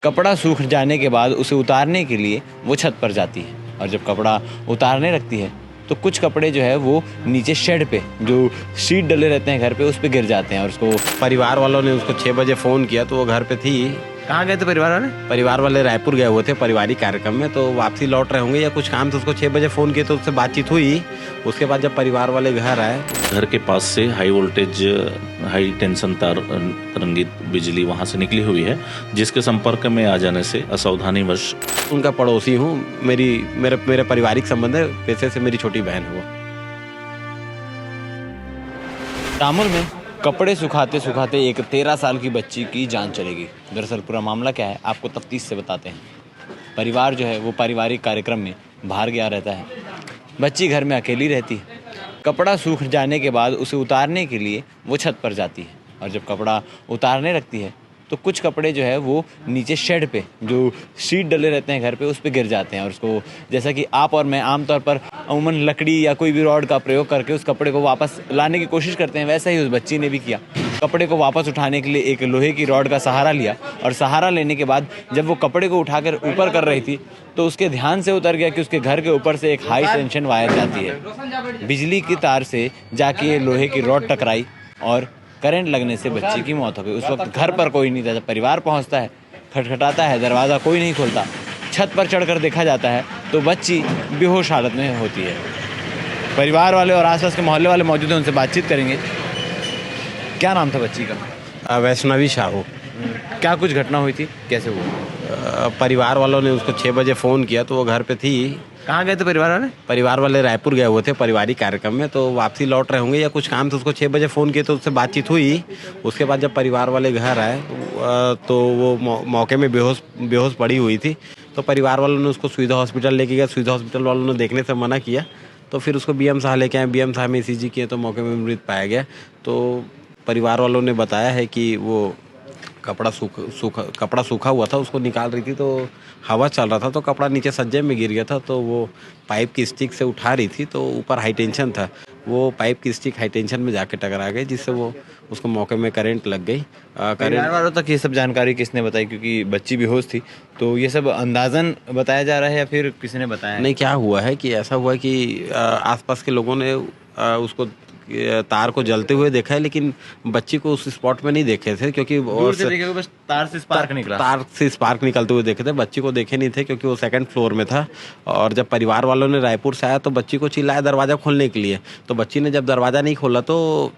कपड़ा सूख जाने के बाद उसे उतारने के लिए वो छत पर जाती है और जब कपड़ा उतारने लगती है तो कुछ कपड़े जो है वो नीचे शेड पे जो शीट डले रहते हैं घर पे उस पे गिर जाते हैं और उसको परिवार वालों ने उसको 6 बजे फ़ोन किया तो वो घर पे थी। कहाँ गए थे परिवार वाले? परिवार वाले रायपुर गए हुए थे पारिवारिक कार्यक्रम में, तो वापसी लौट रहे होंगे या कुछ काम से उसको 6 बजे फ़ोन किए तो उससे बातचीत हुई। उसके बाद जब परिवार वाले घर आए, घर के पास से हाई वोल्टेज हाई टेंशन तार तरंगित बिजली वहां से निकली हुई है, जिसके संपर्क में आ जाने से असावधानीवश उनका पड़ोसी हूँ, मेरे पारिवारिक संबंध है, पैसे से मेरी छोटी बहन है वो। तामुल में कपड़े सुखाते सुखाते एक 13 साल की बच्ची की जान चलेगी। दरअसल पूरा मामला क्या है आपको तफ्तीश से बताते हैं। परिवार जो है वो पारिवारिक कार्यक्रम में बाहर गया रहता है, बच्ची घर में अकेली रहती है। कपड़ा सूख जाने के बाद उसे उतारने के लिए वो छत पर जाती है और जब कपड़ा उतारने लगती है तो कुछ कपड़े जो है वो नीचे शेड पे जो शीट डले रहते हैं घर पे उस पे गिर जाते हैं और उसको, जैसा कि आप और मैं आमतौर पर अमूमन लकड़ी या कोई भी रॉड का प्रयोग करके उस कपड़े को वापस लाने की कोशिश करते हैं, वैसा ही उस बच्ची ने भी किया। कपड़े को वापस उठाने के लिए एक लोहे की रॉड का सहारा लिया और सहारा लेने के बाद जब वो कपड़े को उठाकर ऊपर कर रही थी तो उसके ध्यान से उतर गया कि उसके घर के ऊपर से एक हाई टेंशन वायर जाती है। बिजली की तार से जाके लोहे की रॉड टकराई और करंट लगने से बच्ची की मौत हो गई। उस वक्त घर पर कोई नहीं था। जब परिवार पहुंचता है, खटखटाता है, दरवाज़ा कोई नहीं खोलता, छत पर चढ़कर देखा जाता है तो बच्ची बेहोश हालत में होती है। परिवार वाले और आसपास के मोहल्ले वाले मौजूद हैं, उनसे बातचीत करेंगे। क्या नाम था बच्ची का? वैष्णवी शाहू। क्या कुछ घटना हुई थी, कैसे हुआ? परिवार वालों ने उसको 6 बजे फ़ोन किया तो वो घर पे थी। कहाँ गए थे परिवार वाले? परिवार वाले रायपुर गए हुए थे पारिवारिक कार्यक्रम में, तो वापसी लौट रहे होंगे या कुछ काम से उसको 6 बजे फ़ोन किए तो उससे बातचीत हुई। उसके बाद जब परिवार वाले घर आए तो वो मौके में बेहोश पड़ी हुई थी, तो परिवार वालों ने उसको सुविधा हॉस्पिटल लेके गया। सुविधा हॉस्पिटल वालों ने देखने से मना किया तो फिर उसको BM साह लेके आए। BM साह में ECG किए तो मौके में मृत पाया गया। तो परिवार वालों ने बताया है कि वो कपड़ा सूखा हुआ था, उसको निकाल रही थी तो हवा चल रहा था तो कपड़ा नीचे सज्जे में गिर गया था, तो वो पाइप की स्टिक से उठा रही थी तो ऊपर हाई टेंशन था, वो पाइप की स्टिक हाई टेंशन में जाके टकरा गई, जिससे वो उसको मौके में करंट लग गई। परिवार वालों तक ये सब जानकारी किसने बताई, क्योंकि बच्ची बेहोश थी, तो ये सब अंदाजन बताया जा रहा है या फिर किसी ने बताया? नहीं, क्या हुआ है कि ऐसा हुआ कि आसपास के लोगों ने उसको तार को जलते हुए देखा है, लेकिन बच्ची को उस स्पॉट में नहीं देखे थे क्योंकि दूर से देखे, बस तार से स्पार्क निकलते हुए देखे थे। बच्ची को देखे नहीं थे क्योंकि वो 2nd फ्लोर में था। और जब परिवार वालों ने रायपुर से आया तो बच्ची को चिल्लाया दरवाज़ा खोलने के लिए, तो बच्ची ने जब दरवाज़ा नहीं खोला तो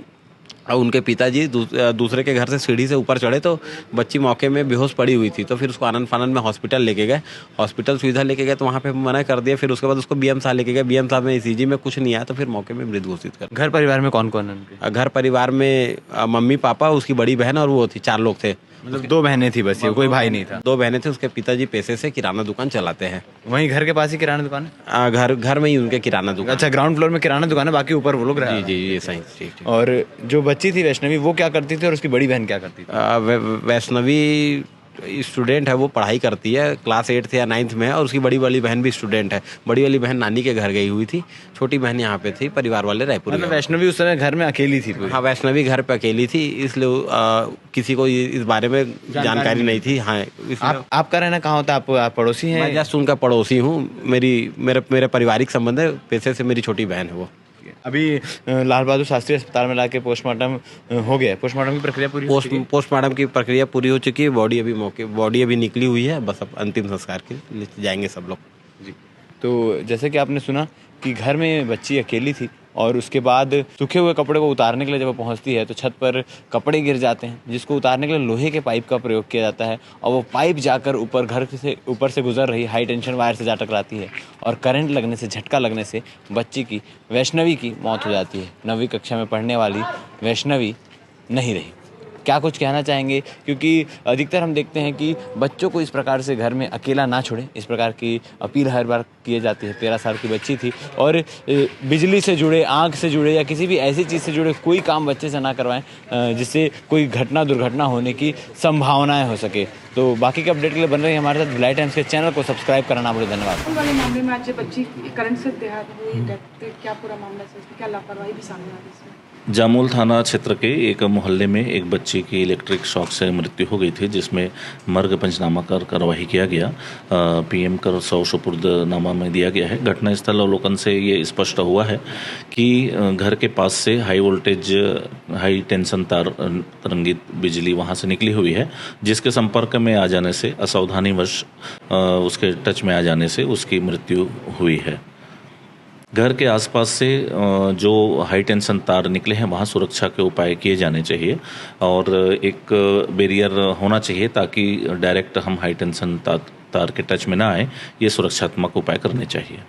उनके पिताजी दूसरे के घर से सीढ़ी से ऊपर चढ़े तो बच्ची मौके में बेहोश पड़ी हुई थी। तो फिर उसको आनंद फानंद में हॉस्पिटल लेके गए, हॉस्पिटल सुविधा लेके गए तो वहाँ पे मना कर दिया। फिर उसके बाद उसको BM साह लेके गए, BM साह में ECG में कुछ नहीं आया तो फिर मौके में मृत घोषित कर। घर परिवार में कौन कौन है उनके? घर परिवार में मम्मी पापा, उसकी बड़ी बहन और वो थी, 4 लोग थे। मतलब 2 बहनें थी बस, ये कोई भाई नहीं था? 2 बहनें थे। उसके पिताजी पैसे से किराना दुकान चलाते हैं। वहीं घर के पास ही किराना दुकान है? घर में ही उनके किराना दुकान। अच्छा, ग्राउंड फ्लोर में किराना दुकान है, बाकी ऊपर वो लोग रहे? जी, ये सही, ठीक। और जो बच्ची थी वैष्णवी, वो क्या करती थी और उसकी बड़ी बहन क्या करती थी? वैष्णवी स्टूडेंट है, वो पढ़ाई करती है, क्लास 8th या 9th में है, और उसकी बड़ी वाली बहन भी स्टूडेंट है। बड़ी वाली बहन नानी के घर गई हुई थी, छोटी बहन यहाँ पे थी। परिवार वाले रायपुर। मतलब वैष्णवी उस समय घर में अकेली थी? हाँ, वैष्णवी घर पे अकेली थी, इसलिए किसी को इस बारे में जानकारी नहीं थी। हाँ, आपका रहना कहाँ होता है? आप पड़ोसी हैं? मैं जस्ट उनका पड़ोसी हूँ। मेरे पारिवारिक संबंध है, पैसे से मेरी छोटी बहन है वो। अभी लाल बहादुर शास्त्री अस्पताल में लाके पोस्टमार्टम हो गया। पोस्टमार्टम की प्रक्रिया पूरी? पोस्टमार्टम की प्रक्रिया पूरी हो चुकी है। बॉडी अभी निकली हुई है, बस अब अंतिम संस्कार के लिए जाएंगे सब लोग। जी, तो जैसे कि आपने सुना कि घर में बच्ची अकेली थी और उसके बाद सूखे हुए कपड़े को उतारने के लिए जब वो पहुंचती है तो छत पर कपड़े गिर जाते हैं, जिसको उतारने के लिए लोहे के पाइप का प्रयोग किया जाता है और वो पाइप जाकर ऊपर से गुजर रही हाई टेंशन वायर से जा टकराती है और करंट लगने से, झटका लगने से बच्ची की, वैष्णवी की मौत हो जाती है। 9वीं कक्षा में पढ़ने वाली वैष्णवी नहीं रही। क्या कुछ कहना चाहेंगे, क्योंकि अधिकतर हम देखते हैं कि बच्चों को इस प्रकार से घर में अकेला ना छोड़ें, इस प्रकार की अपील हर बार की जाती है। 13 साल की बच्ची थी और बिजली से जुड़े, आँख से जुड़े या किसी भी ऐसी चीज़ से जुड़े कोई काम बच्चे से ना करवाएं जिससे कोई दुर्घटना होने की संभावनाएं हो सके। तो बाकी के अपडेट के लिए बन रही है हमारे साथ भिलाई टाइम्स के चैनल को सब्सक्राइब करना बोले। धन्यवाद। वाले मामले में आज बच्ची करंट से देहात हुई, क्या पूरा मामला है, क्या लापरवाही भी सामने आ रही है? जामुल थाना क्षेत्र के एक मोहल्ले में एक बच्ची की इलेक्ट्रिक शॉक से मृत्यु हो गई थी, जिसमें मर्ग पंचनामा कर कार्रवाई किया गया। पीएम कर 100 सुपुर्दनामा में दिया गया है। घटनास्थल अवलोकन से ये स्पष्ट हुआ है कि घर के पास से हाई टेंशन तार तरंगित बिजली वहां से निकली हुई है, जिसके संपर्क में आ जाने से असावधानीवश उसके टच में आ जाने से उसकी मृत्यु हुई है। घर के आसपास से जो हाई टेंशन तार निकले हैं वहाँ सुरक्षा के उपाय किए जाने चाहिए और एक बैरियर होना चाहिए ताकि डायरेक्ट हम हाई टेंशन तार के टच में ना आए। ये सुरक्षात्मक उपाय करने चाहिए।